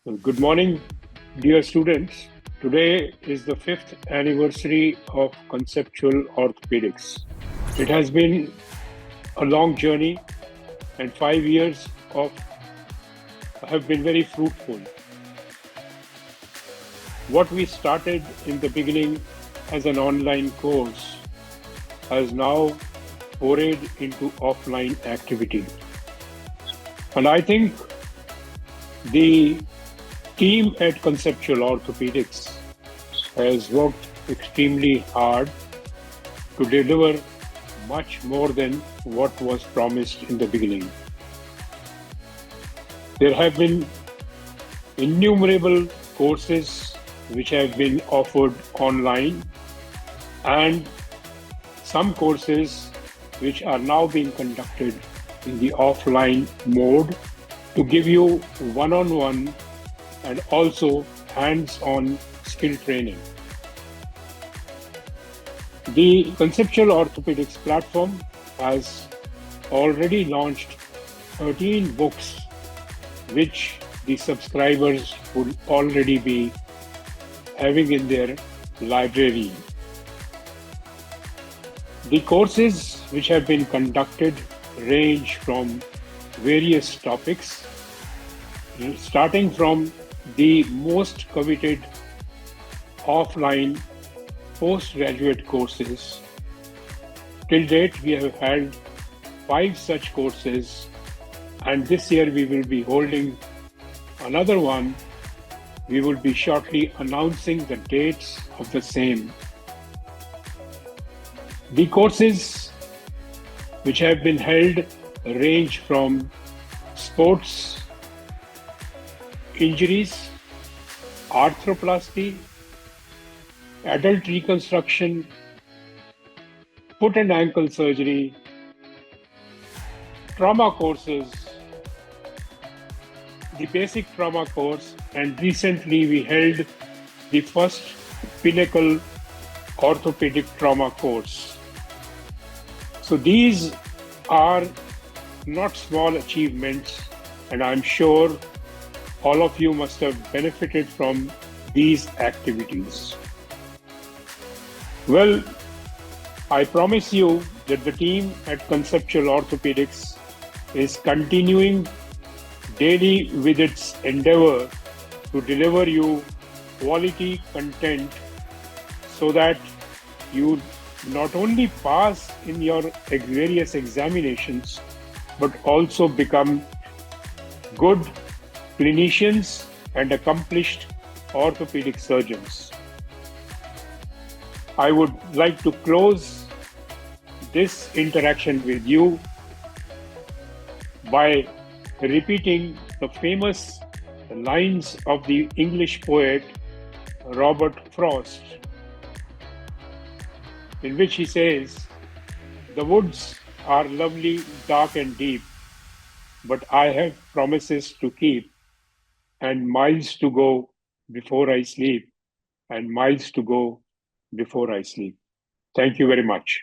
Well, good morning, dear students. Today is the fifth anniversary of Conceptual Orthopedics. It has been a long journey, and 5 years of have been very fruitful. What we started in the beginning as an online course has now forayed into offline activity. And I think the team at Conceptual Orthopedics has worked extremely hard to deliver much more than what was promised in the beginning. There have been innumerable courses which have been offered online and some courses which are now being conducted in the offline mode to give you one-on-one and also hands-on skill training. The Conceptual Orthopedics platform has already launched 13 books which the subscribers would already be having in their library. The courses which have been conducted range from various topics, starting from the most coveted offline postgraduate courses. Till date, we have held 5 such courses, and this year we will be holding another one. We will be shortly announcing the dates of the same. The courses which have been held range from sports injuries, arthroplasty, adult reconstruction, foot and ankle surgery, trauma courses, the basic trauma course, and recently we held the first pinnacle orthopedic trauma course. So these are not small achievements, and I'm sure all of you must have benefited from these activities. Well, I promise you that the team at Conceptual Orthopedics is continuing daily with its endeavor to deliver you quality content so that you not only pass in your various examinations, but also become good clinicians and accomplished orthopedic surgeons. I would like to close this interaction with you by repeating the famous lines of the English poet Robert Frost, in which he says, "The woods are lovely, dark and deep, but I have promises to keep, and miles to go before I sleep, and miles to go before I sleep." Thank you very much.